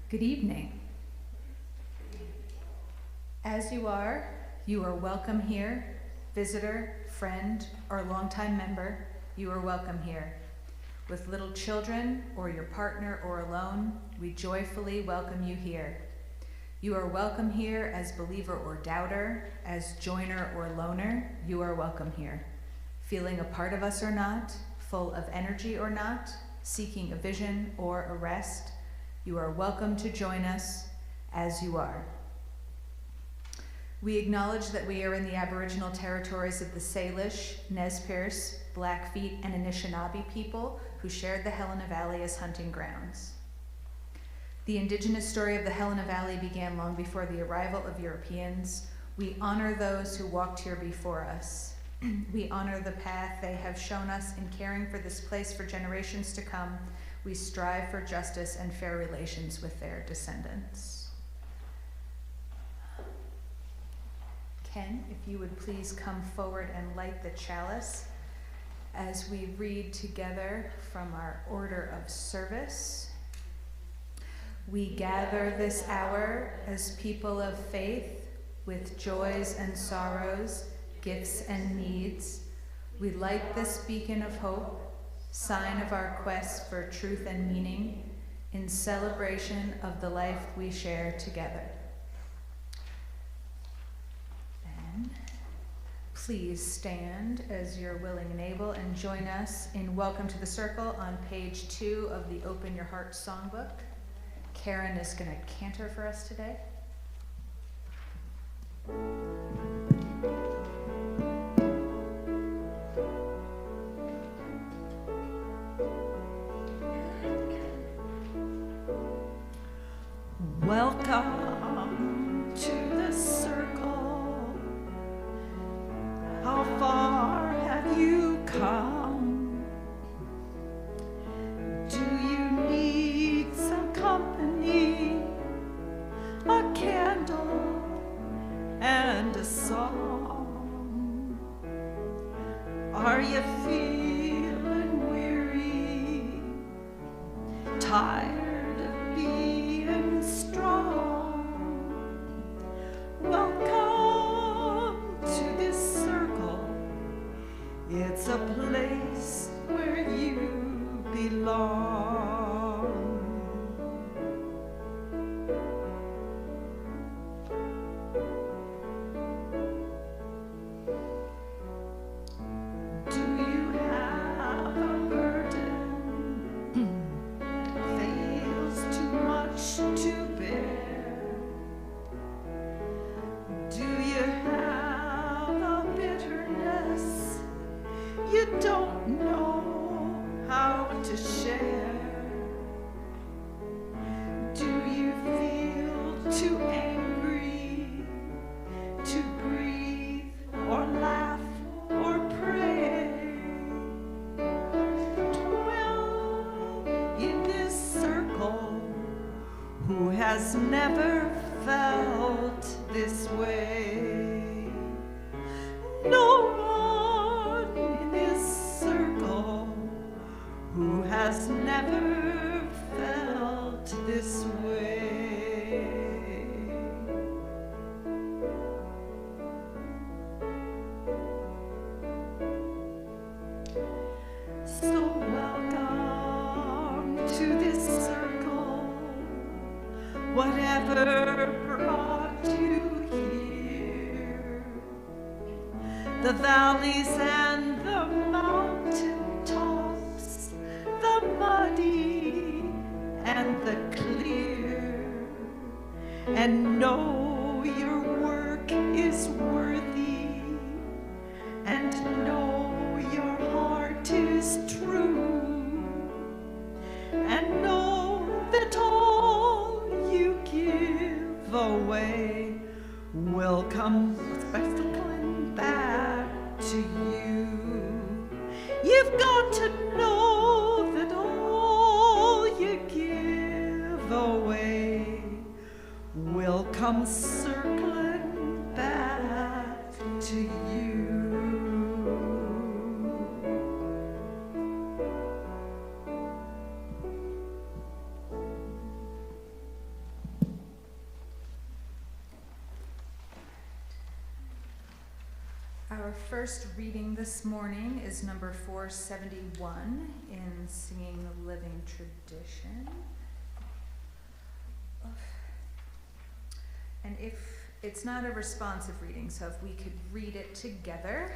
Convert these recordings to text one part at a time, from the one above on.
Good evening. As you are welcome here. Visitor, friend, or longtime member, you are welcome here. With little children, or your partner, or alone, we joyfully welcome you here. You are welcome here as believer or doubter, as joiner or loner, you are welcome here. Feeling a part of us or not, full of energy or not, seeking a vision or a rest, you are welcome to join us as you are. We acknowledge that we are in the Aboriginal territories of the Salish, Nez Perce, Blackfeet, and Anishinaabe people who shared the Helena Valley as hunting grounds. The indigenous story of the Helena Valley began long before the arrival of Europeans. We honor those who walked here before us. We honor the path they have shown us in caring for this place for generations to come. We strive for justice and fair relations with their descendants. Ken, if you would please come forward and light the chalice as we read together from our order of service. We gather this hour as people of faith with joys and sorrows, gifts and needs. We light this beacon of hope, sign of our quest for truth and meaning, in celebration of the life we share together. Then, please stand as you're willing and able and join us in Welcome to the Circle on page 2 of the Open Your Heart Songbook. Karen is going to cantor for us today. Welcome to the circle. How far have you come? Do you need some company? A candle and a song? Are you feeling weary? Tired of being strong? Welcome to this circle. It's a place where you belong. Do you have a burden that feels too much to bear? Do you have a bitterness you don't know how to share? Do you feel too angry to breathe or laugh or pray? Dwell in this circle. Who has never felt this way? No one in this circle who has never felt this way. So welcome to this circle. Whatever brought you here, the valleys and the mountain tops, the muddy and the clear, and know your work is worthy, and know your heart is true, and know that all you give away will come specifically back to you. You've got to know that all you give away will come circling back to you. Our first reading this morning is number 471 in Singing the Living Tradition. And if it's not a responsive reading, so if we could read it together.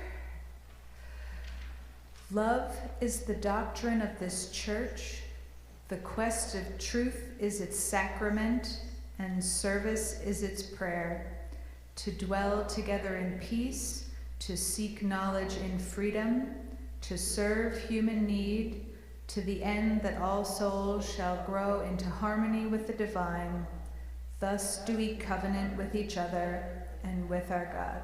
Love is the doctrine of this church. The quest of truth is its sacrament, and service is its prayer. To dwell together in peace, to seek knowledge in freedom, to serve human need, to the end that all souls shall grow into harmony with the divine. Thus do we covenant with each other and with our God.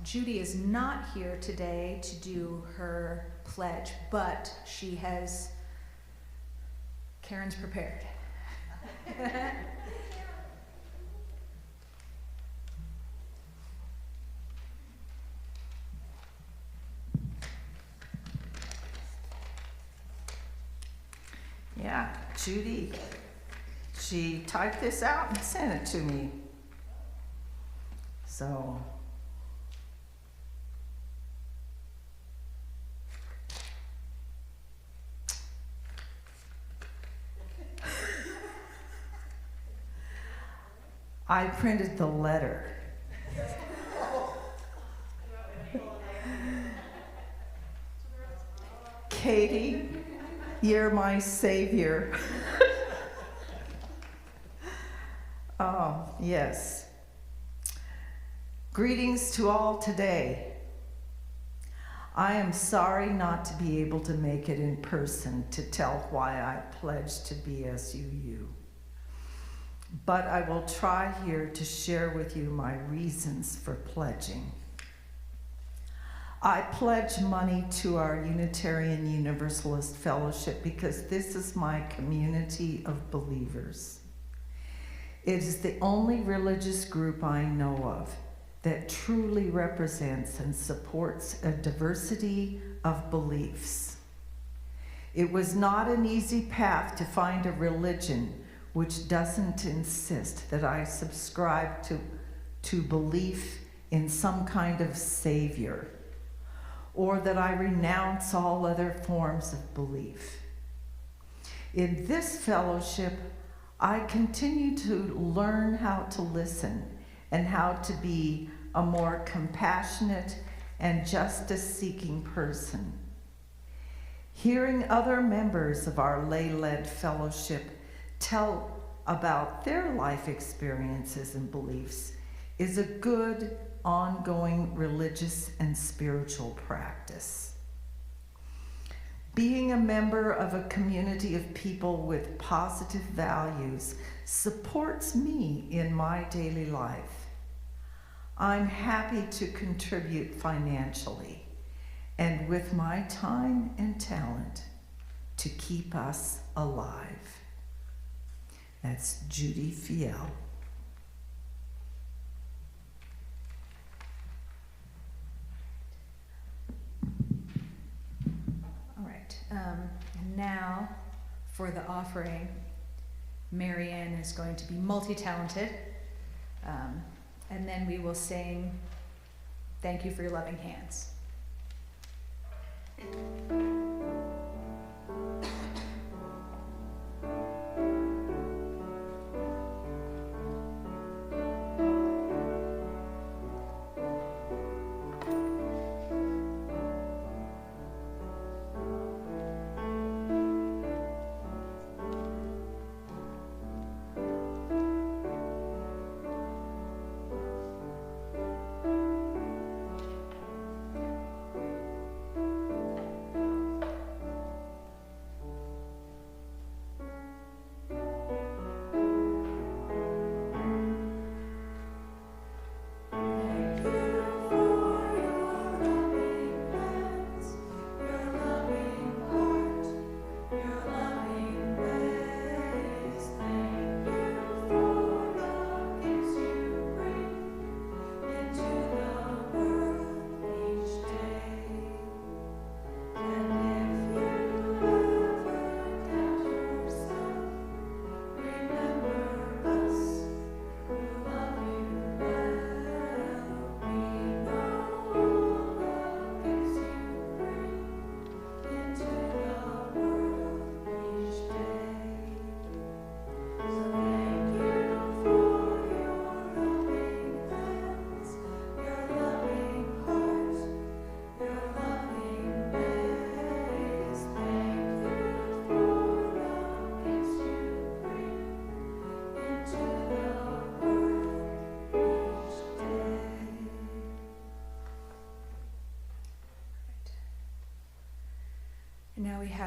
Judy is not here today to do her pledge, but Karen's prepared. Yeah, Judy, she typed this out and sent it to me. So, I printed the letter. Katie, you're my savior. Oh, yes. Greetings to all today. I am sorry not to be able to make it in person to tell why I pledged to BSUU. But I will try here to share with you my reasons for pledging. I pledge money to our Unitarian Universalist Fellowship because this is my community of believers. It is the only religious group I know of that truly represents and supports a diversity of beliefs. It was not an easy path to find a religion which doesn't insist that I subscribe to belief in some kind of savior, or that I renounce all other forms of belief. In this fellowship, I continue to learn how to listen and how to be a more compassionate and justice-seeking person. Hearing other members of our lay-led fellowship tell about their life experiences and beliefs is a good, ongoing religious and spiritual practice. Being a member of a community of people with positive values supports me in my daily life. I'm happy to contribute financially and with my time and talent to keep us alive. That's Judy Fiel. All right, and now for the offering, Marianne is going to be multi-talented, and then we will sing Thank You for Your Loving Hands.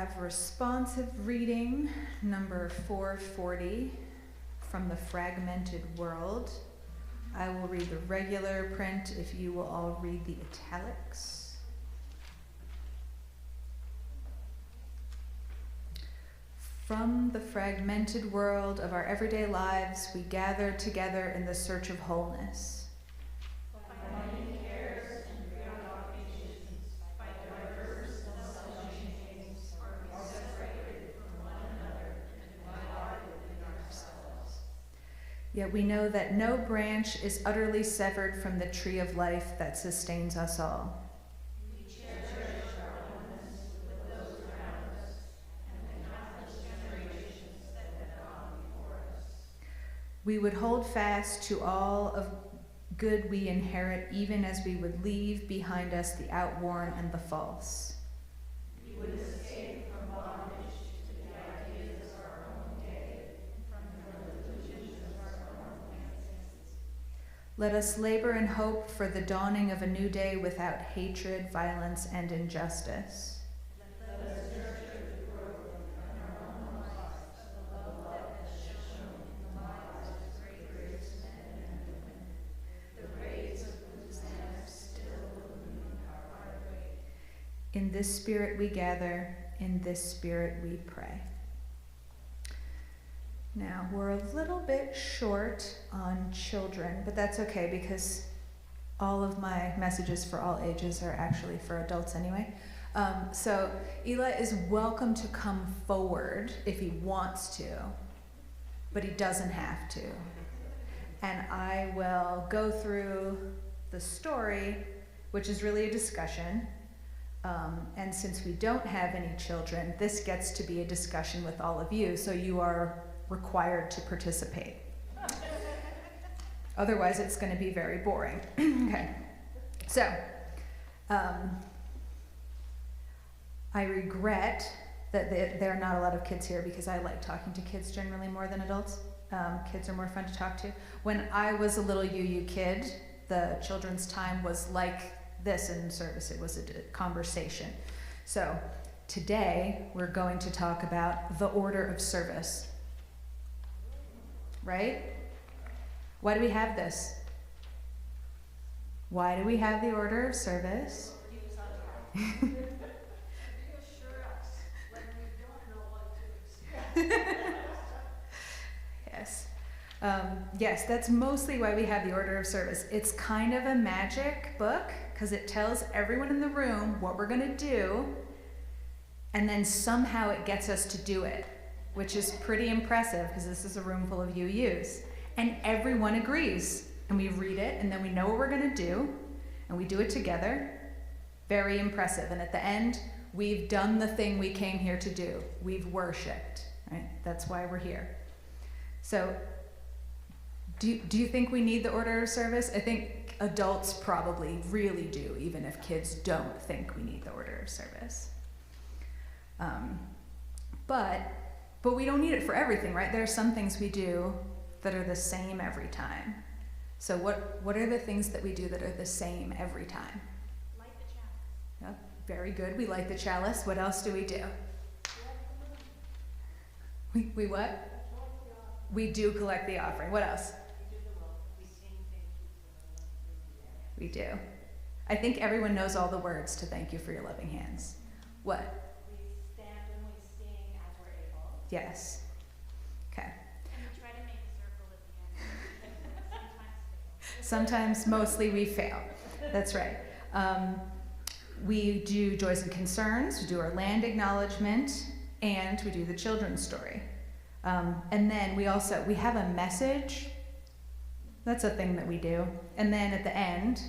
have responsive reading number 440 from the Fragmented World. I will read the regular print if you will all read the italics. From the fragmented world of our everyday lives, we gather together in the search of wholeness. Finding cares and preoccupations by diverse and selfish aims are we separated from one another and divided within ourselves. Yet we know that no branch is utterly severed from the tree of life that sustains us all. We cherish our oneness with those around us and the countless generations that have gone before us. We would hold fast to all of good we inherit, even as we would leave behind us the outworn and the false. We would escape from bondage to the ideas of our own day, from the delusions of our own fancies. Let us labor and hope for the dawning of a new day without hatred, violence, and injustice. Let us nurture the growth in our own lives of the love that has shone in the lives of great men and women, the rays of whose lamps still illumine our heartbreak. In this spirit we gather, in this spirit we pray. Now, we're a little bit short on children, but that's okay because all of my messages for all ages are actually for adults anyway. So Eli is welcome to come forward if he wants to, but he doesn't have to. And I will go through the story, which is really a discussion. And since we don't have any children, this gets to be a discussion with all of you, so you are required to participate. Otherwise, it's going to be very boring. Okay. So, I regret that there are not a lot of kids here because I like talking to kids generally more than adults. Kids are more fun to talk to. When I was a little UU kid, the children's time was like this in service. It was a conversation. So, today we're going to talk about the order of service. Right? Why do we have this? Why do we have the order of service? Reassure us when we don't know what to expect. Yes. Yes, that's mostly why we have the order of service. It's kind of a magic book because it tells everyone in the room what we're going to do, and then somehow it gets us to do it, which is pretty impressive because this is a room full of UUs. And everyone agrees. And we read it, and then we know what we're going to do, and we do it together. Very impressive. And at the end, we've done the thing we came here to do. We've worshipped, right? That's why we're here. So, do you think we need the order of service? I think adults probably really do, even if kids don't think we need the order of service. But we don't need it for everything, right? There are some things we do that are the same every time. So what are the things that we do that are the same every time? Light the chalice. Yep, very good. We light the chalice. What else do we do? We what? We do collect the offering. What else? We do. I think everyone knows all the words to thank you for your loving hands. What? We stand and we sing as we're able. Yes. Okay. And we try to make a circle at the end. Sometimes, mostly we fail. That's right. We do joys and concerns, we do our land acknowledgement, and we do the children's story. And then we have a message. That's a thing that we do. And then at the end,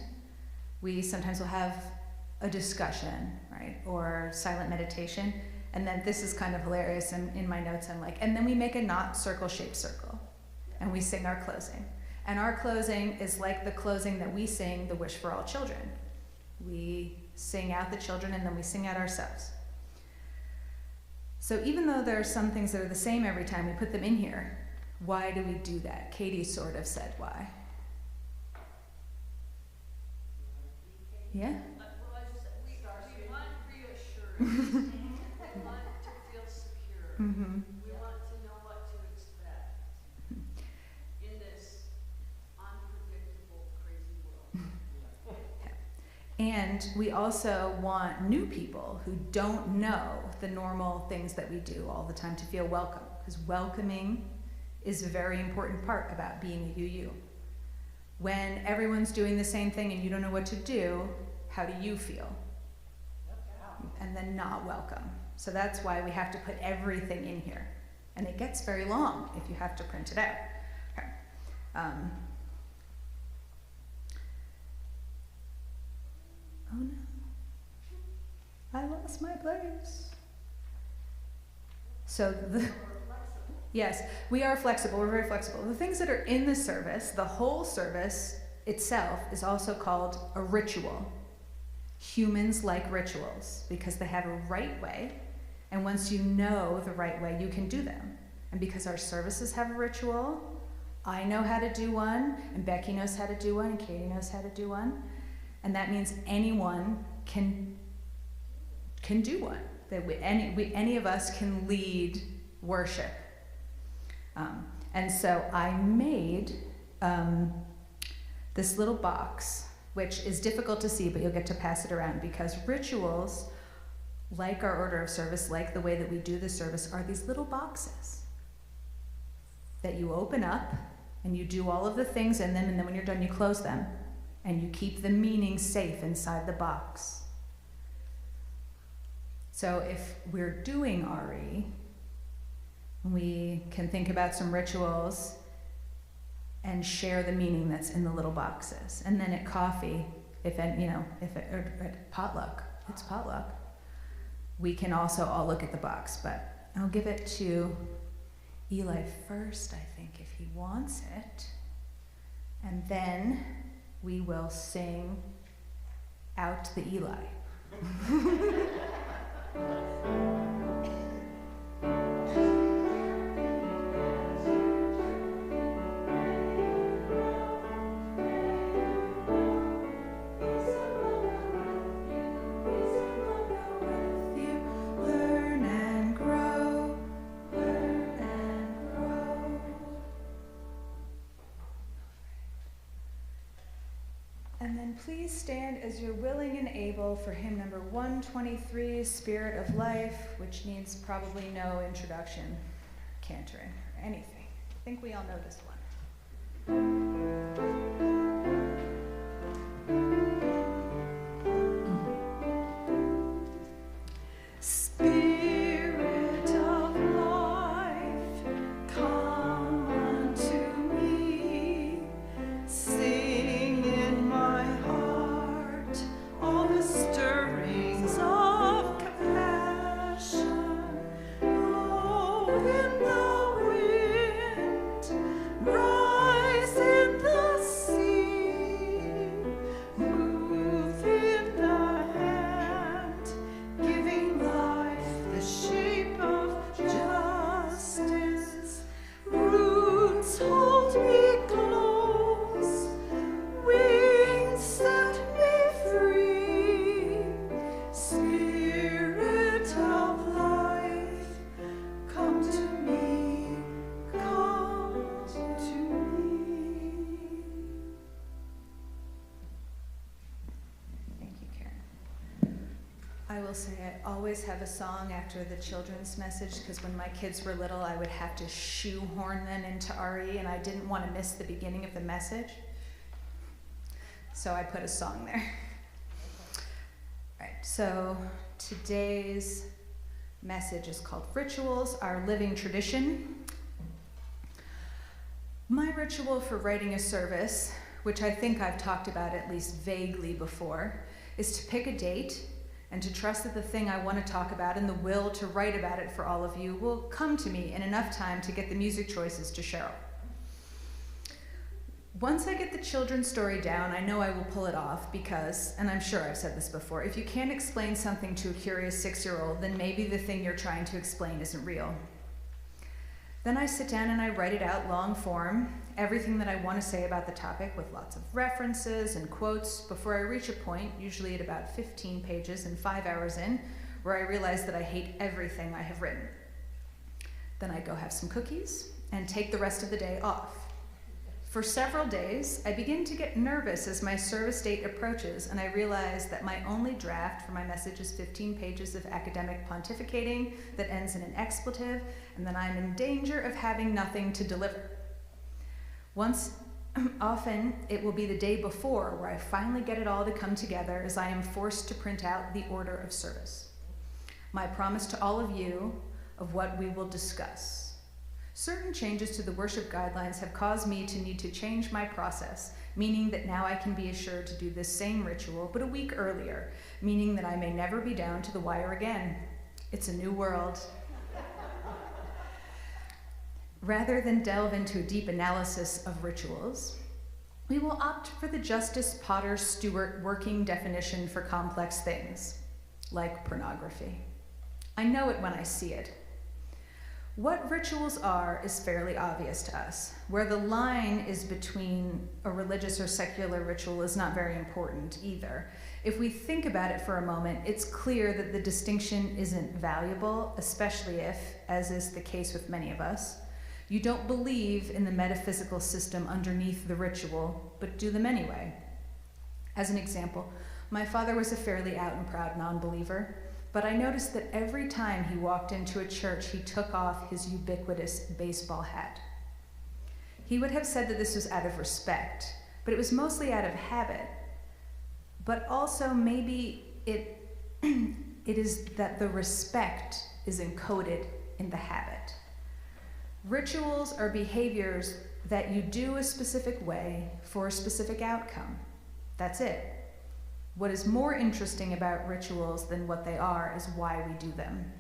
we sometimes will have a discussion, right? Or silent meditation. And then this is kind of hilarious. And in my notes, I'm like, and then we make a not circle-shaped circle. And we sing our closing. And our closing is like the closing that we sing, the Wish for All Children. We sing out the children and then we sing out ourselves. So even though there are some things that are the same every time we put them in here, why do we do that? Katie sort of said why. Yeah? Well, we want reassurance. We want to Mm-hmm. We want to know what to expect in this unpredictable, crazy world. And we also want new people who don't know the normal things that we do all the time to feel welcome, because welcoming is a very important part about being a UU. When everyone's doing the same thing and you don't know what to do, how do you feel? And then not welcome. So that's why we have to put everything in here. And it gets very long if you have to print it out. Okay. Oh no, I lost my place. So yes, we are flexible, we're very flexible. The things that are in the service, the whole service itself is also called a ritual. Humans like rituals because they have a right way, and once you know the right way, you can do them. And because our services have a ritual, I know how to do one, and Becky knows how to do one, and Katie knows how to do one. And that means anyone can do one. That any of us can lead worship. And so I made this little box, which is difficult to see, but you'll get to pass it around, because rituals, like our order of service, like the way that we do the service, are these little boxes that you open up and you do all of the things in them, and then when you're done, you close them. And you keep the meaning safe inside the box. So if we're doing RE, we can think about some rituals and share the meaning that's in the little boxes. And then at coffee, or at potluck, it's potluck, we can also all look at the box. But I'll give it to Eli first, I think, if he wants it. And then we will sing out the Eli. Please stand as you're willing and able for hymn number 123, Spirit of Life, which needs probably no introduction, cantering, or anything. I think we all know this one. I will say I always have a song after the children's message, because when my kids were little, I would have to shoehorn them into RE, and I didn't want to miss the beginning of the message. So I put a song there. Right, so today's message is called Rituals, Our Living Tradition. My ritual for writing a service, which I think I've talked about at least vaguely before, is to pick a date and to trust that the thing I want to talk about and the will to write about it for all of you will come to me in enough time to get the music choices to Cheryl. Once I get the children's story down, I know I will pull it off because, and I'm sure I've said this before, if you can't explain something to a curious 6-year-old, then maybe the thing you're trying to explain isn't real. Then I sit down and I write it out long form, everything that I want to say about the topic with lots of references and quotes before I reach a point, usually at about 15 pages and 5 hours in, where I realize that I hate everything I have written. Then I go have some cookies and take the rest of the day off. For several days, I begin to get nervous as my service date approaches, and I realize that my only draft for my message is 15 pages of academic pontificating that ends in an expletive, and that I'm in danger of having nothing to deliver. Often, it will be the day before where I finally get it all to come together as I am forced to print out the order of service. My promise to all of you of what we will discuss. Certain changes to the worship guidelines have caused me to need to change my process, meaning that now I can be assured to do this same ritual, but a week earlier, meaning that I may never be down to the wire again. It's a new world. Rather than delve into a deep analysis of rituals, we will opt for the Justice Potter Stewart working definition for complex things, like pornography. I know it when I see it. What rituals are is fairly obvious to us. Where the line is between a religious or secular ritual is not very important either. If we think about it for a moment, it's clear that the distinction isn't valuable, especially if, as is the case with many of us, you don't believe in the metaphysical system underneath the ritual, but do them anyway. As an example, my father was a fairly out and proud non-believer, but I noticed that every time he walked into a church, he took off his ubiquitous baseball hat. He would have said that this was out of respect, but it was mostly out of habit. But also maybe it is that the respect is encoded in the habit. Rituals are behaviors that you do a specific way for a specific outcome. That's it. What is more interesting about rituals than what they are is why we do them.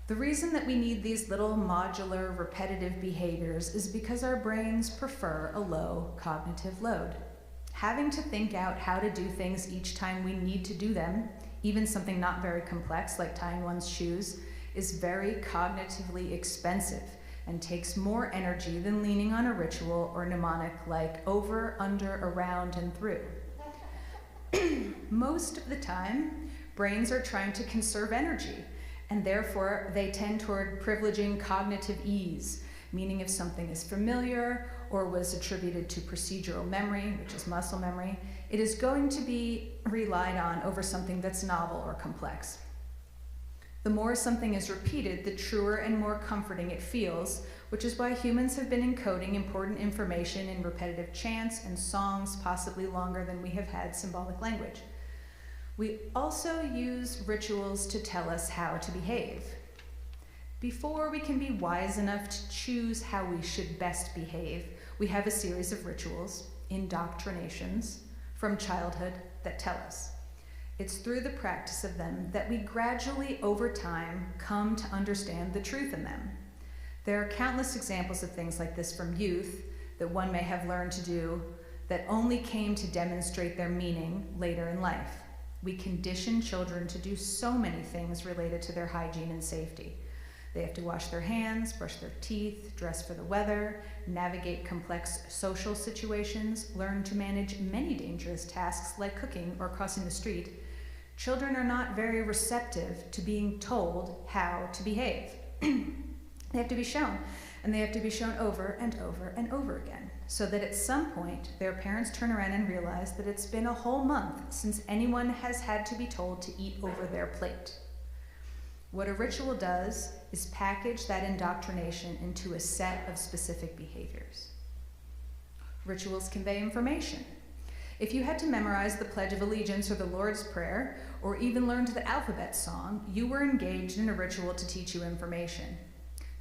The reason that we need these little modular, repetitive behaviors is because our brains prefer a low cognitive load. Having to think out how to do things each time we need to do them, even something not very complex like tying one's shoes, is very cognitively expensive and takes more energy than leaning on a ritual or mnemonic like over, under, around, and through. Most of the time, brains are trying to conserve energy, and therefore they tend toward privileging cognitive ease, meaning if something is familiar or was attributed to procedural memory, which is muscle memory, it is going to be relied on over something that's novel or complex. The more something is repeated, the truer and more comforting it feels, which is why humans have been encoding important information in repetitive chants and songs possibly longer than we have had symbolic language. We also use rituals to tell us how to behave. Before we can be wise enough to choose how we should best behave, we have a series of rituals, indoctrinations, from childhood that tell us. It's through the practice of them that we gradually, over time, come to understand the truth in them. There are countless examples of things like this from youth that one may have learned to do that only came to demonstrate their meaning later in life. We condition children to do so many things related to their hygiene and safety. They have to wash their hands, brush their teeth, dress for the weather, navigate complex social situations, learn to manage many dangerous tasks like cooking or crossing the street. Children are not very receptive to being told how to behave. They have to be shown, and they have to be shown over and over and over again, so that at some point their parents turn around and realize that it's been a whole month since anyone has had to be told to eat over their plate. What a ritual does is package that indoctrination into a set of specific behaviors. Rituals convey information. If you had to memorize the Pledge of Allegiance or the Lord's Prayer, or even learn the alphabet song, you were engaged in a ritual to teach you information.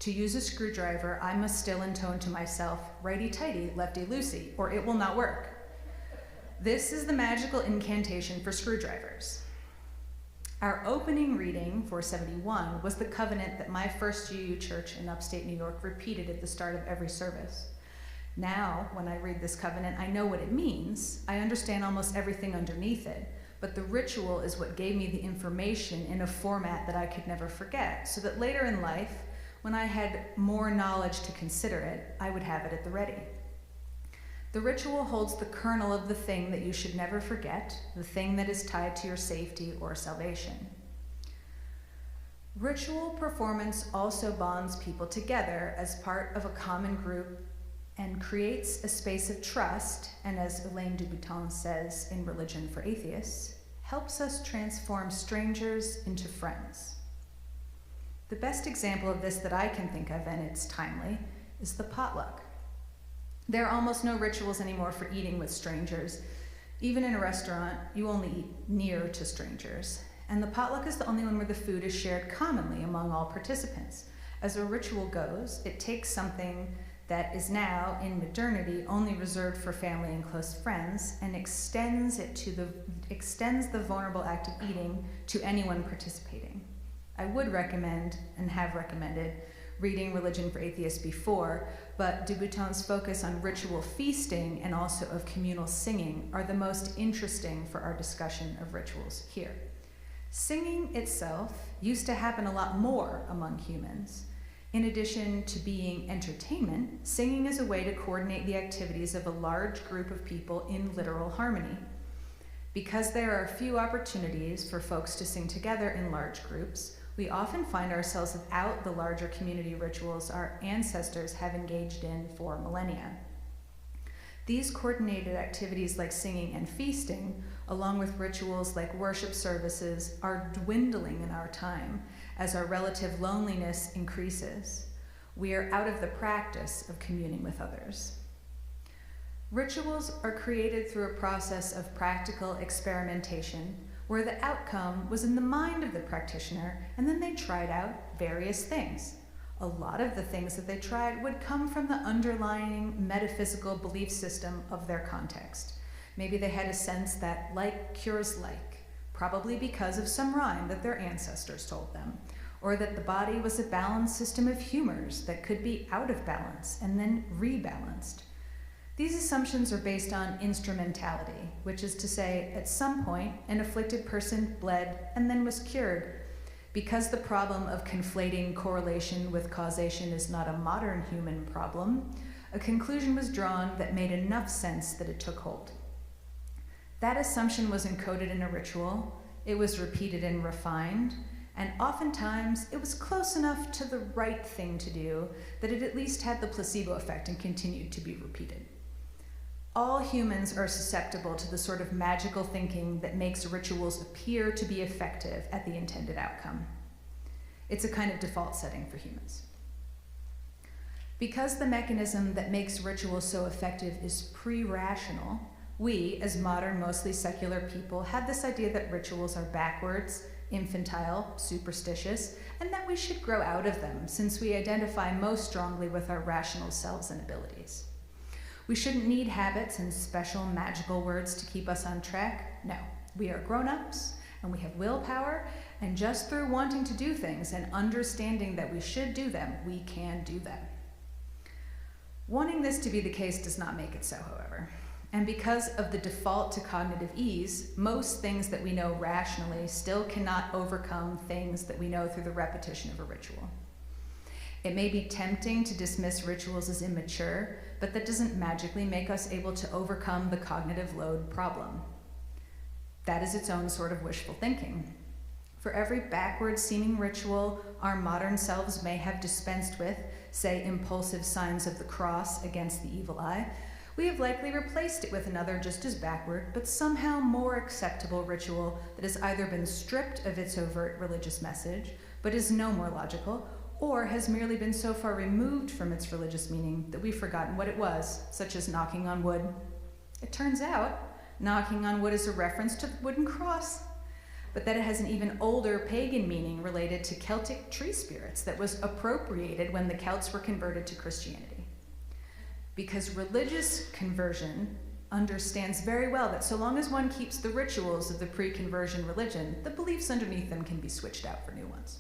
To use a screwdriver, I must still intone to myself, righty-tighty, lefty-loosey, or it will not work. This is the magical incantation for screwdrivers. Our opening reading, 471, was the covenant that my first UU church in upstate New York repeated at the start of every service. Now, when I read this covenant, I know what it means. I understand almost everything underneath it, but the ritual is what gave me the information in a format that I could never forget, so that later in life, when I had more knowledge to consider it, I would have it at the ready. The ritual holds the kernel of the thing that you should never forget, the thing that is tied to your safety or salvation. Ritual performance also bonds people together as part of a common group and creates a space of trust, and as Elaine Dubuton says in Religion for Atheists, helps us transform strangers into friends. The best example of this that I can think of, and it's timely, is the potluck. There are almost no rituals anymore for eating with strangers. Even in a restaurant, you only eat near to strangers. And the potluck is the only one where the food is shared commonly among all participants. As a ritual goes, it takes something that is now, in modernity, only reserved for family and close friends, and extends the vulnerable act of eating to anyone participating. I would recommend, and have recommended, reading Religion for Atheists before, but Dubuton's focus on ritual feasting and also of communal singing are the most interesting for our discussion of rituals here. Singing itself used to happen a lot more among humans. In addition to being entertainment, singing is a way to coordinate the activities of a large group of people in literal harmony. Because there are few opportunities for folks to sing together in large groups, we often find ourselves without the larger community rituals our ancestors have engaged in for millennia. These coordinated activities like singing and feasting, along with rituals like worship services, are dwindling in our time as our relative loneliness increases. We are out of the practice of communing with others. Rituals are created through a process of practical experimentation where the outcome was in the mind of the practitioner, and then they tried out various things. A lot of the things that they tried would come from the underlying metaphysical belief system of their context. Maybe they had a sense that like cures like, probably because of some rhyme that their ancestors told them, or that the body was a balanced system of humors that could be out of balance and then rebalanced. These assumptions are based on instrumentality, which is to say, at some point, an afflicted person bled and then was cured. Because the problem of conflating correlation with causation is not a modern human problem, a conclusion was drawn that made enough sense that it took hold. That assumption was encoded in a ritual, it was repeated and refined, and oftentimes it was close enough to the right thing to do that it at least had the placebo effect and continued to be repeated. All humans are susceptible to the sort of magical thinking that makes rituals appear to be effective at the intended outcome. It's a kind of default setting for humans. Because the mechanism that makes rituals so effective is pre-rational, we, as modern, mostly secular people, have this idea that rituals are backwards, infantile, superstitious, and that we should grow out of them since we identify most strongly with our rational selves and abilities. We shouldn't need habits and special magical words to keep us on track. No, we are grown-ups and we have willpower, and just through wanting to do things and understanding that we should do them, we can do them. Wanting this to be the case does not make it so, however. And because of the default to cognitive ease, most things that we know rationally still cannot overcome things that we know through the repetition of a ritual. It may be tempting to dismiss rituals as immature, but that doesn't magically make us able to overcome the cognitive load problem. That is its own sort of wishful thinking. For every backward-seeming ritual our modern selves may have dispensed with, say impulsive signs of the cross against the evil eye, we have likely replaced it with another just as backward, but somehow more acceptable ritual that has either been stripped of its overt religious message, but is no more logical, or has merely been so far removed from its religious meaning that we've forgotten what it was, such as knocking on wood. It turns out, knocking on wood is a reference to the wooden cross, but that it has an even older pagan meaning related to Celtic tree spirits that was appropriated when the Celts were converted to Christianity. Because religious conversion understands very well that so long as one keeps the rituals of the pre-conversion religion, the beliefs underneath them can be switched out for new ones.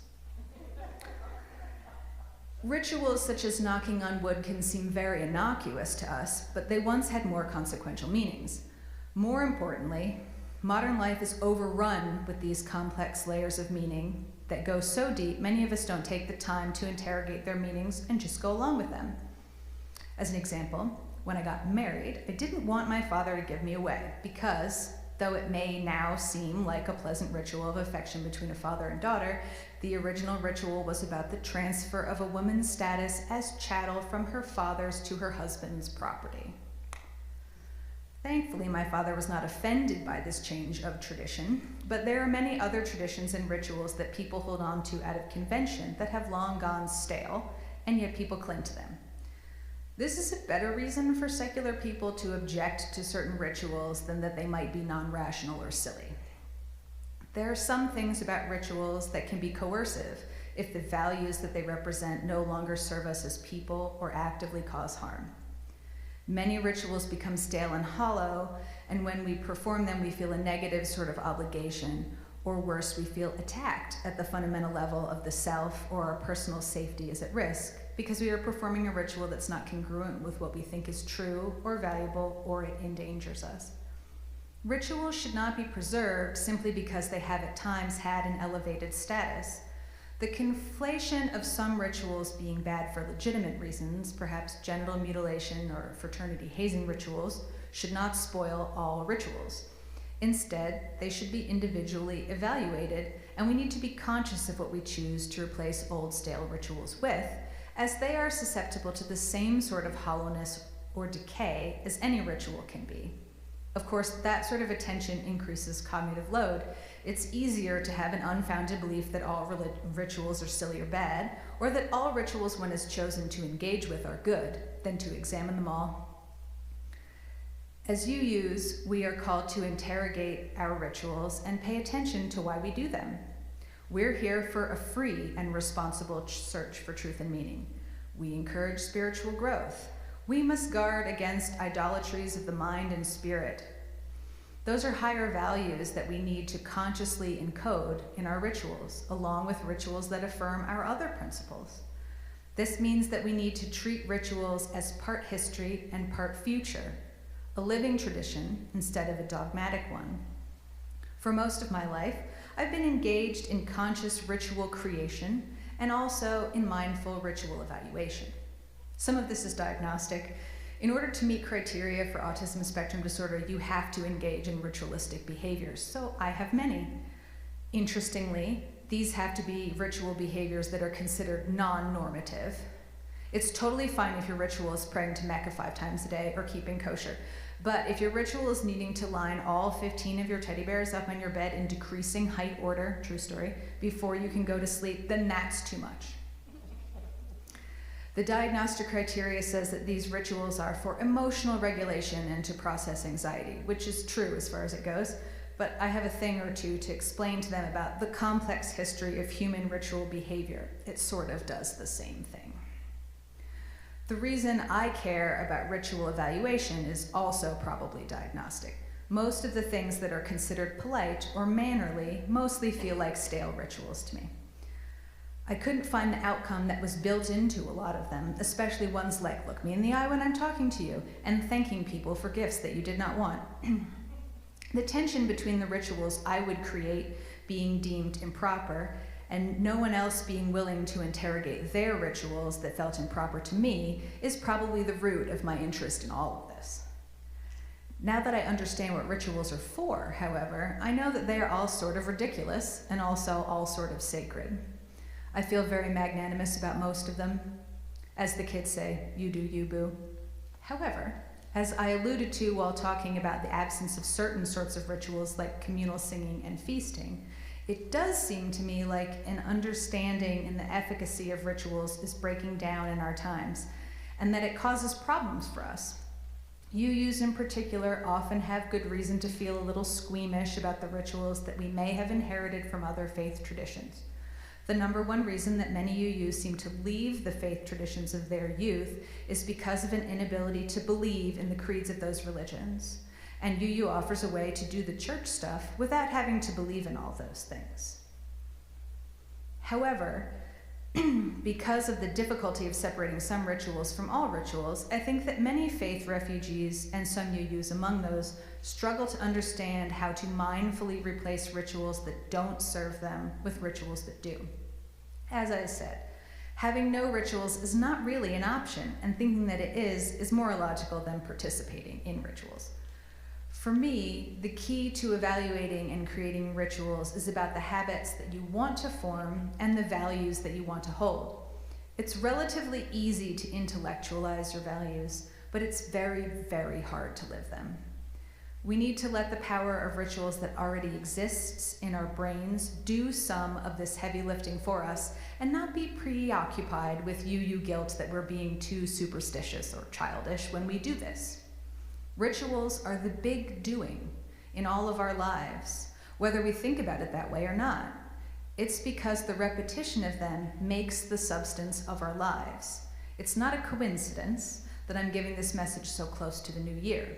Rituals such as knocking on wood can seem very innocuous to us, but they once had more consequential meanings. More importantly, modern life is overrun with these complex layers of meaning that go so deep, many of us don't take the time to interrogate their meanings and just go along with them. As an example, when I got married, I didn't want my father to give me away because Though it may now seem like a pleasant ritual of affection between a father and daughter, the original ritual was about the transfer of a woman's status as chattel from her father's to her husband's property. Thankfully, my father was not offended by this change of tradition, but there are many other traditions and rituals that people hold on to out of convention that have long gone stale, and yet people cling to them. This is a better reason for secular people to object to certain rituals than that they might be non-rational or silly. There are some things about rituals that can be coercive if the values that they represent no longer serve us as people or actively cause harm. Many rituals become stale and hollow, and when we perform them, we feel a negative sort of obligation, or worse, we feel attacked at the fundamental level of the self, or our personal safety is at risk, because we are performing a ritual that's not congruent with what we think is true or valuable, or it endangers us. Rituals should not be preserved simply because they have at times had an elevated status. The conflation of some rituals being bad for legitimate reasons, perhaps genital mutilation or fraternity hazing rituals, should not spoil all rituals. Instead, they should be individually evaluated, and we need to be conscious of what we choose to replace old stale rituals with, as they are susceptible to the same sort of hollowness or decay as any ritual can be. Of course, that sort of attention increases cognitive load. It's easier to have an unfounded belief that all rituals are silly or bad, or that all rituals one has chosen to engage with are good, than to examine them all. As UUs, we are called to interrogate our rituals and pay attention to why we do them. We're here for a free and responsible search for truth and meaning. We encourage spiritual growth. We must guard against idolatries of the mind and spirit. Those are higher values that we need to consciously encode in our rituals, along with rituals that affirm our other principles. This means that we need to treat rituals as part history and part future, a living tradition instead of a dogmatic one. For most of my life, I've been engaged in conscious ritual creation and also in mindful ritual evaluation. Some of this is diagnostic. In order to meet criteria for autism spectrum disorder, you have to engage in ritualistic behaviors, so I have many. Interestingly, these have to be ritual behaviors that are considered non-normative. It's totally fine if your ritual is praying to Mecca 5 times a day or keeping kosher, but if your ritual is needing to line all 15 of your teddy bears up on your bed in decreasing height order, true story, before you can go to sleep, then that's too much. The diagnostic criteria says that these rituals are for emotional regulation and to process anxiety, which is true as far as it goes, but I have a thing or two to explain to them about the complex history of human ritual behavior. It sort of does the same thing. The reason I care about ritual evaluation is also probably diagnostic. Most of the things that are considered polite or mannerly mostly feel like stale rituals to me. I couldn't find the outcome that was built into a lot of them, especially ones like look me in the eye when I'm talking to you and thanking people for gifts that you did not want. The tension between the rituals I would create being deemed improper and no one else being willing to interrogate their rituals that felt improper to me is probably the root of my interest in all of this. Now that I understand what rituals are for, however, I know that they are all sort of ridiculous and also all sort of sacred. I feel very magnanimous about most of them. As the kids say, you do you, boo. However, as I alluded to while talking about the absence of certain sorts of rituals like communal singing and feasting, it does seem to me like an understanding in the efficacy of rituals is breaking down in our times, and that it causes problems for us. UUs in particular often have good reason to feel a little squeamish about the rituals that we may have inherited from other faith traditions. The number one reason that many UUs seem to leave the faith traditions of their youth is because of an inability to believe in the creeds of those religions. And UU offers a way to do the church stuff without having to believe in all those things. However, because of the difficulty of separating some rituals from all rituals, I think that many faith refugees, and some UUs among those, struggle to understand how to mindfully replace rituals that don't serve them with rituals that do. As I said, having no rituals is not really an option, and thinking that it is more illogical than participating in rituals. For me, the key to evaluating and creating rituals is about the habits that you want to form and the values that you want to hold. It's relatively easy to intellectualize your values, but it's very, very hard to live them. We need to let the power of rituals that already exists in our brains do some of this heavy lifting for us and not be preoccupied with you guilt that we're being too superstitious or childish when we do this. Rituals are the big doing in all of our lives, whether we think about it that way or not. It's because the repetition of them makes the substance of our lives. It's not a coincidence that I'm giving this message so close to the new year.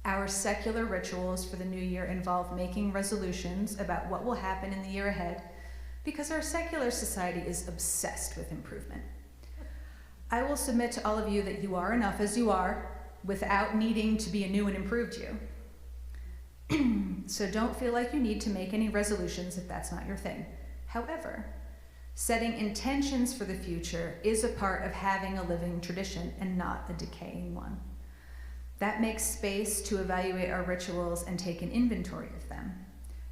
Our secular rituals for the new year involve making resolutions about what will happen in the year ahead because our secular society is obsessed with improvement. I will submit to all of you that you are enough as you are without needing to be a new and improved you. So don't feel like you need to make any resolutions if that's not your thing. However, setting intentions for the future is a part of having a living tradition and not a decaying one. That makes space to evaluate our rituals and take an inventory of them.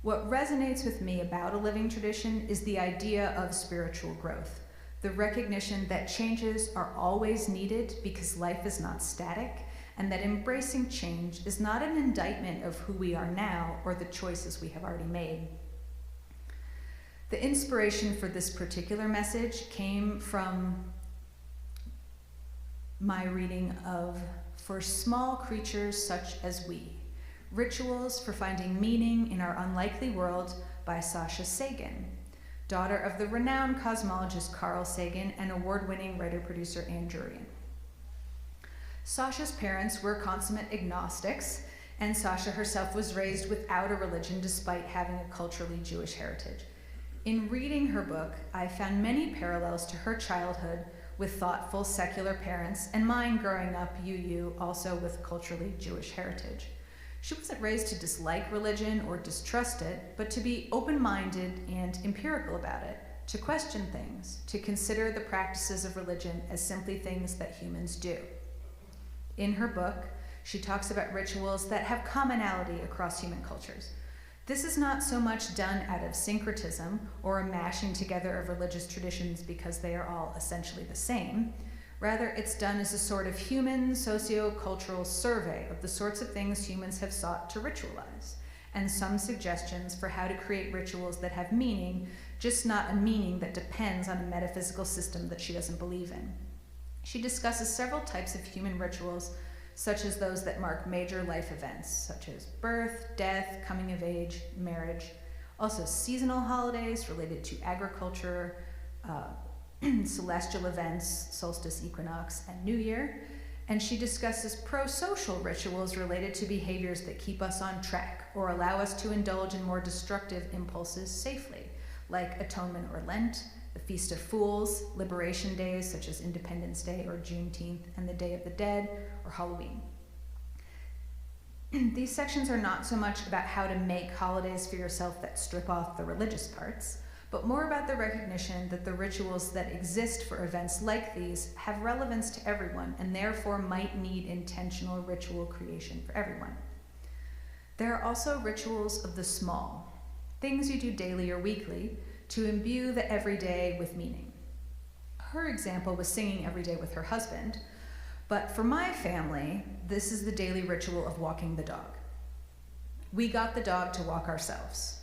What resonates with me about a living tradition is the idea of spiritual growth, the recognition that changes are always needed because life is not static, and that embracing change is not an indictment of who we are now or the choices we have already made. The inspiration for this particular message came from my reading of For Small Creatures Such as We, Rituals for Finding Meaning in Our Unlikely World by Sasha Sagan, daughter of the renowned cosmologist Carl Sagan and award-winning writer-producer Ann Druyan. Sasha's parents were consummate agnostics, and Sasha herself was raised without a religion despite having a culturally Jewish heritage. In reading her book, I found many parallels to her childhood with thoughtful secular parents and mine growing up, also with culturally Jewish heritage. She wasn't raised to dislike religion or distrust it, but to be open-minded and empirical about it, to question things, to consider the practices of religion as simply things that humans do. In her book, she talks about rituals that have commonality across human cultures. This is not so much done out of syncretism or a mashing together of religious traditions because they are all essentially the same. Rather, it's done as a sort of human socio-cultural survey of the sorts of things humans have sought to ritualize, and some suggestions for how to create rituals that have meaning, just not a meaning that depends on a metaphysical system that she doesn't believe in. She discusses several types of human rituals, such as those that mark major life events, such as birth, death, coming of age, marriage. Also seasonal holidays related to agriculture, celestial events, solstice, equinox, and New Year. And she discusses pro-social rituals related to behaviors that keep us on track or allow us to indulge in more destructive impulses safely, like Atonement or Lent, the Feast of Fools, Liberation Days such as Independence Day or Juneteenth, and the Day of the Dead or Halloween. These sections are not so much about how to make holidays for yourself that strip off the religious parts, but more about the recognition that the rituals that exist for events like these have relevance to everyone and therefore might need intentional ritual creation for everyone. There are also rituals of the small, things you do daily or weekly, to imbue the everyday with meaning. Her example was singing every day with her husband, but for my family, this is the daily ritual of walking the dog. We got the dog to walk ourselves,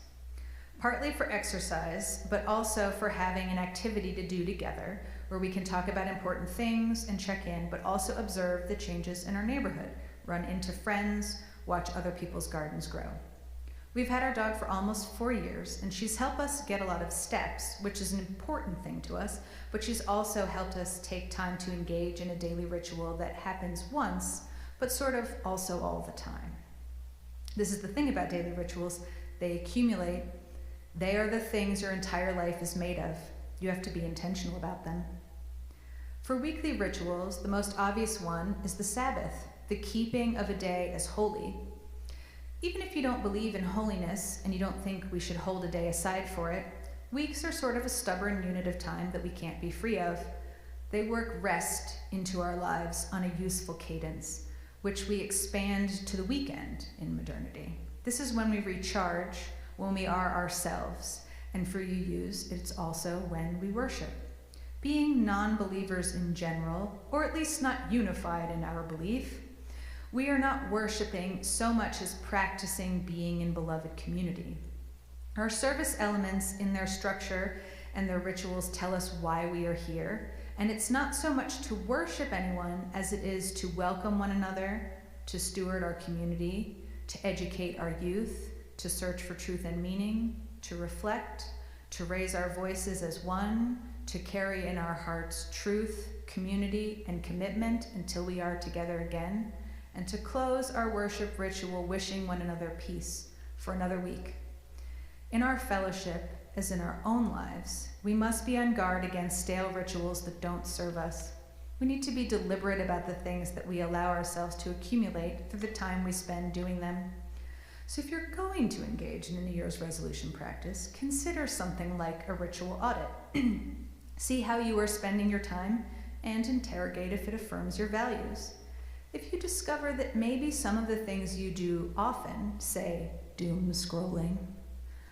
partly for exercise, but also for having an activity to do together where we can talk about important things and check in, but also observe the changes in our neighborhood, run into friends, watch other people's gardens grow. We've had our dog for almost 4 years, and she's helped us get a lot of steps, which is an important thing to us, but she's also helped us take time to engage in a daily ritual that happens once, but sort of also all the time. This is the thing about daily rituals. They accumulate. They are the things your entire life is made of. You have to be intentional about them. For weekly rituals, the most obvious one is the Sabbath, the keeping of a day as holy. Even if you don't believe in holiness and you don't think we should hold a day aside for it, weeks are sort of a stubborn unit of time that we can't be free of. They work rest into our lives on a useful cadence. which we expand to the weekend in modernity. This is when we recharge, when we are ourselves, and for you youths, it's also when we worship. Being non-believers in general, or at least not unified in our belief, we are not worshiping so much as practicing being in beloved community. Our service elements in their structure and their rituals tell us why we are here, and it's not so much to worship anyone as it is to welcome one another, to steward our community, to educate our youth, to search for truth and meaning, to reflect, to raise our voices as one, to carry in our hearts truth, community, and commitment until we are together again, and to close our worship ritual wishing one another peace for another week. In our fellowship, as in our own lives, we must be on guard against stale rituals that don't serve us. We need to be deliberate about the things that we allow ourselves to accumulate through the time we spend doing them. So if you're going to engage in a New Year's resolution practice, consider something like a ritual audit. See how you are spending your time and interrogate if it affirms your values. If you discover that maybe some of the things you do often, say doom scrolling,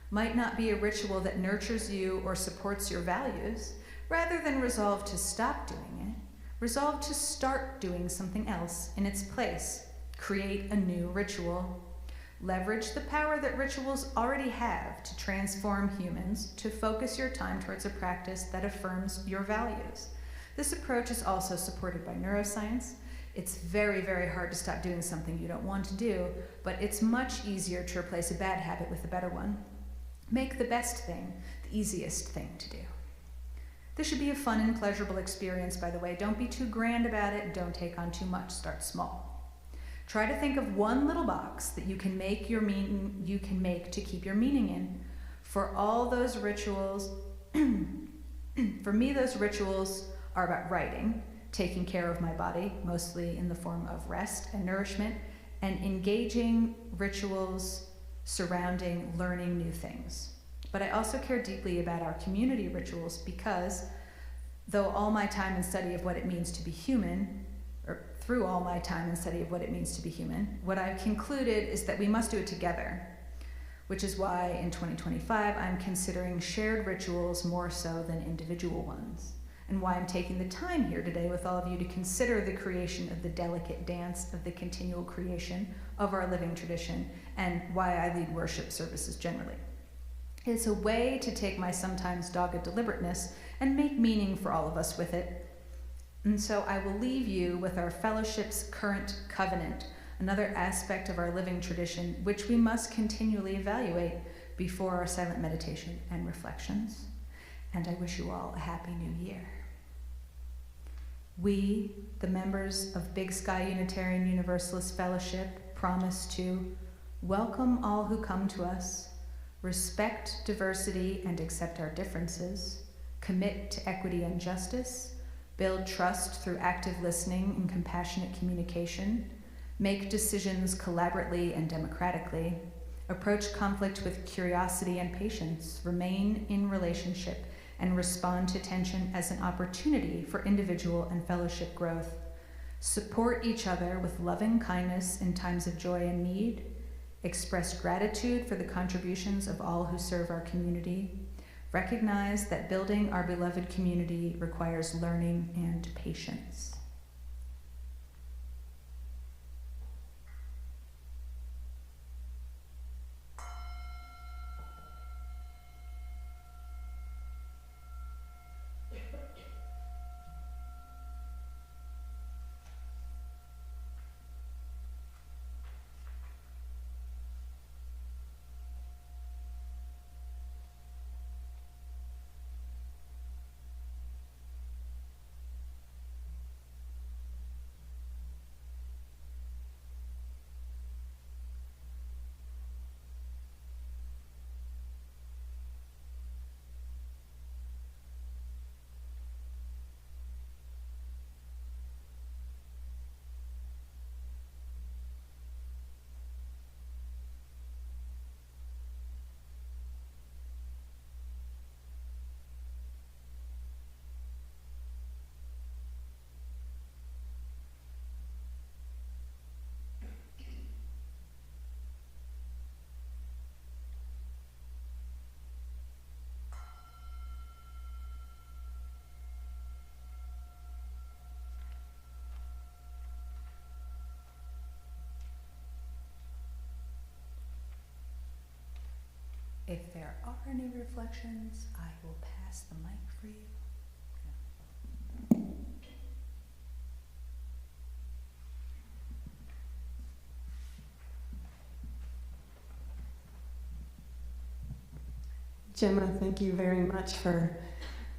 might not be a ritual that nurtures you or supports your values, rather than resolve to stop doing it, resolve to start doing something else in its place. Create a new ritual. Leverage the power that rituals already have to transform humans to focus your time towards a practice that affirms your values. This approach is also supported by neuroscience. It's very, very hard to stop doing something you don't want to do, but it's much easier to replace a bad habit with a better one. Make the best thing the easiest thing to do. This should be a fun and pleasurable experience, by the way. Don't be too grand about it. Don't take on too much. Start small. Try to think of one little box that you can make to keep your meaning in. For all those rituals, for me, those rituals are about writing, taking care of my body, mostly in the form of rest and nourishment, and engaging rituals surrounding learning new things. But I also care deeply about our community rituals because, though all my time and study of what it means to be human, through all my time and study of what it means to be human, what I've concluded is that we must do it together, which is why in 2025 I'm considering shared rituals more so than individual ones, and why I'm taking the time here today with all of you to consider the creation of the delicate dance of the continual creation of our living tradition, and why I lead worship services generally. It's a way to take my sometimes dogged deliberateness and make meaning for all of us with it. And so I will leave you with our fellowship's current covenant, another aspect of our living tradition, which we must continually evaluate before our silent meditation and reflections. And I wish you all a happy new year. We, the members of Big Sky Unitarian Universalist Fellowship, promise to welcome all who come to us, respect diversity and accept our differences, commit to equity and justice, build trust through active listening and compassionate communication, make decisions collaboratively and democratically, approach conflict with curiosity and patience, remain in relationship, and respond to tension as an opportunity for individual and fellowship growth, support each other with loving kindness in times of joy and need, express gratitude for the contributions of all who serve our community, recognize that building our beloved community requires learning and patience. If there are any reflections, I will pass the mic for you. Jemma, thank you very much for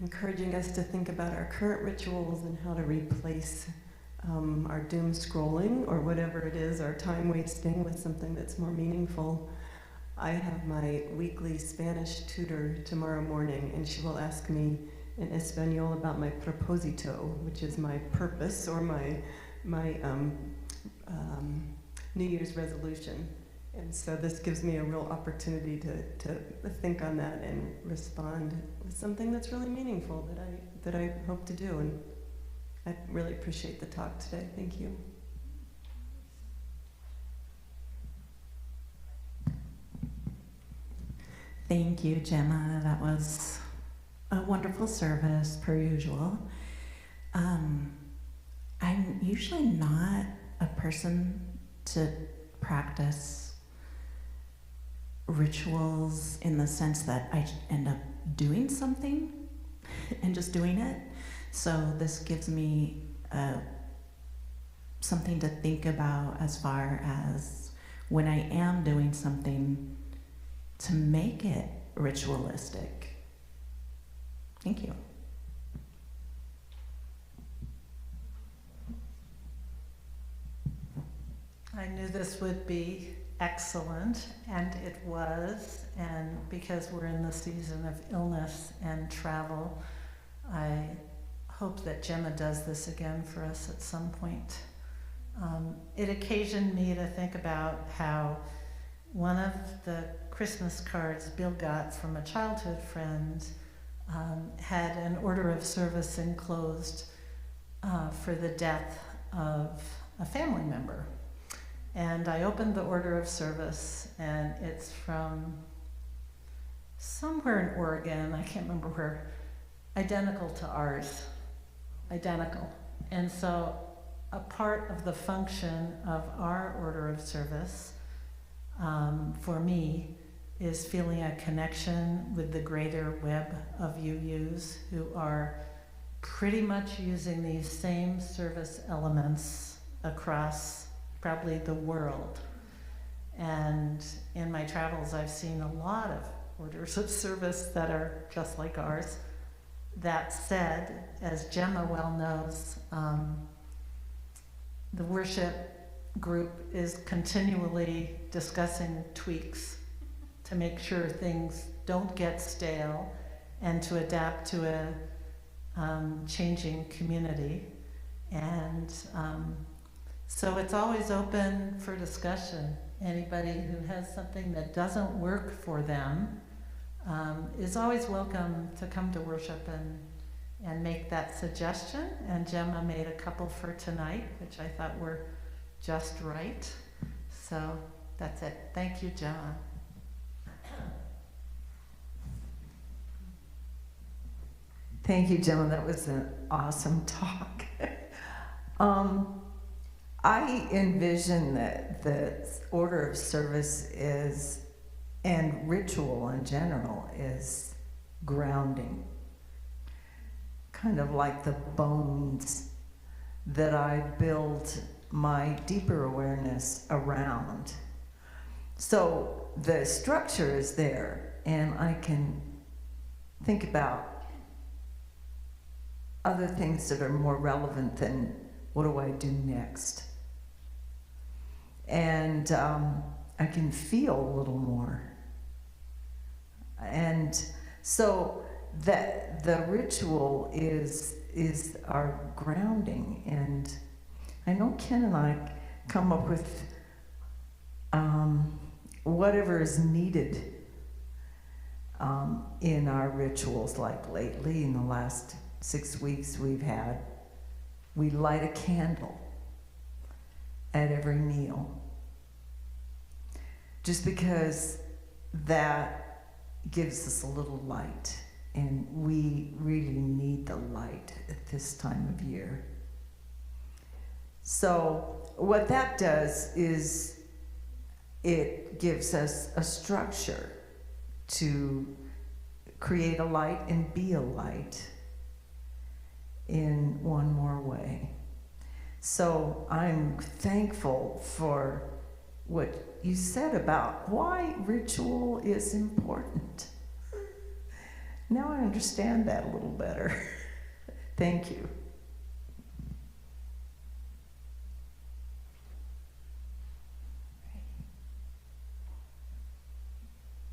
encouraging us to think about our current rituals and how to replace our doom scrolling or whatever it is, our time wasting, with something that's more meaningful. I have my weekly Spanish tutor tomorrow morning, and she will ask me in Espanol about my propósito, which is my purpose or my New Year's resolution. And so this gives me a real opportunity to think on that and respond with something that's really meaningful that I hope to do. And I really appreciate the talk today. Thank you. Thank you, Jemma. That was a wonderful service, per usual. I'm usually not a person to practice rituals in the sense that I end up doing something and just doing it. So this gives me something to think about as far as when I am doing something to make it ritualistic. Thank you. I knew this would be excellent, and it was, and because we're in the season of illness and travel, I hope that Jemma does this again for us at some point. It occasioned me to think about how one of the Christmas cards Bill got from a childhood friend had an order of service enclosed for the death of a family member. And I opened the order of service, and it's from somewhere in Oregon, I can't remember where, identical to ours, identical. And so a part of the function of our order of service for me is feeling a connection with the greater web of UUs who are pretty much using these same service elements across probably the world. And in my travels, I've seen a lot of orders of service that are just like ours. That said, as Jemma well knows, the worship group is continually discussing tweaks to make sure things don't get stale and to adapt to a changing community. And so it's always open for discussion. Anybody who has something that doesn't work for them is always welcome to come to worship and make that suggestion. And Jemma made a couple for tonight, which I thought were just right. So that's it. Thank you, Jemma. Thank you, Jemma. That was an awesome talk. I envision that the order of service is, and ritual in general, is grounding. Kind of like the bones that I build my deeper awareness around. So the structure is there, and I can think about other things that are more relevant than what do I do next. And I can feel a little more. And so that the ritual is our grounding. And I know Ken and I come up with whatever is needed in our rituals. Like lately, in the last 6 weeks we light a candle at every meal. Just because that gives us a little light, and we really need the light at this time of year. So what that does is it gives us a structure to create a light and be a light in one more way. So I'm thankful for what you said about why ritual is important. Now I understand that a little better. Thank you.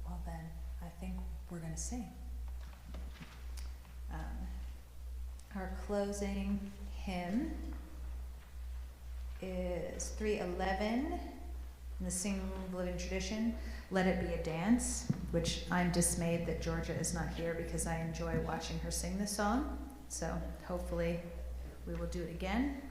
Well then, I think we're going to sing. Our closing hymn is 311 in the Singing of the Living Tradition, Let It Be a Dance, which I'm dismayed that Georgia is not here because I enjoy watching her sing this song. So hopefully we will do it again.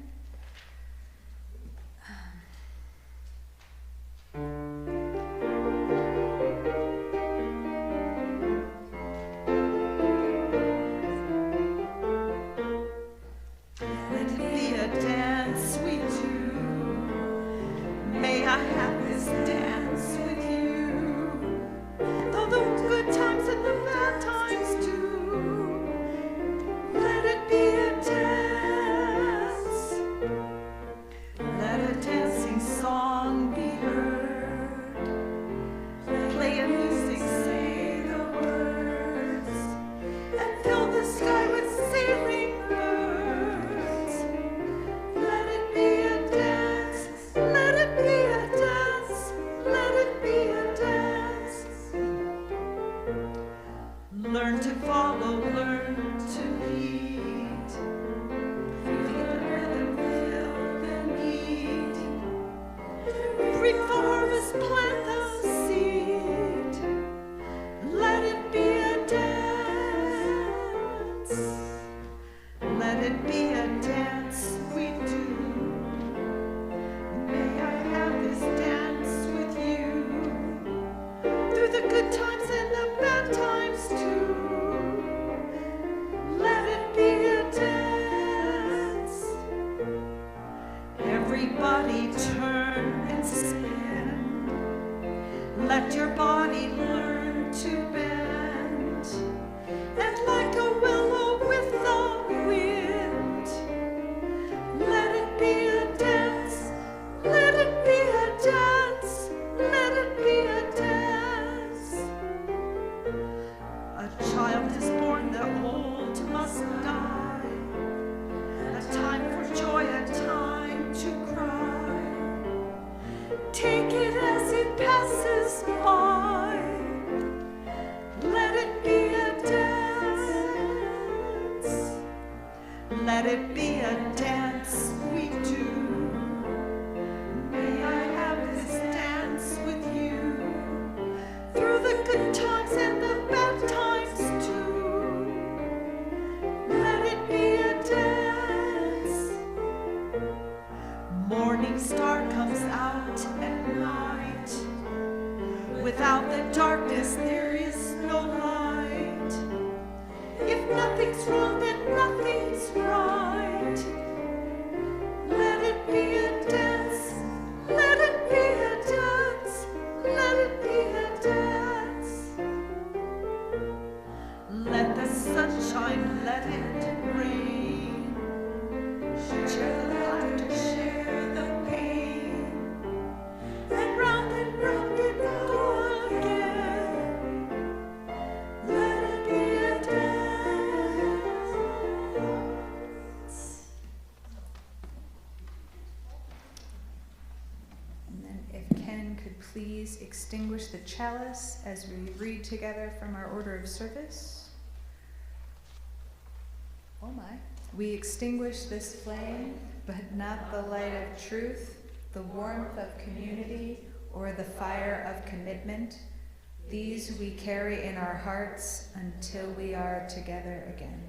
Please extinguish the chalice as we read together from our order of service. Oh my. We extinguish this flame, but not the light of truth, the warmth of community, or the fire of commitment. These we carry in our hearts until we are together again.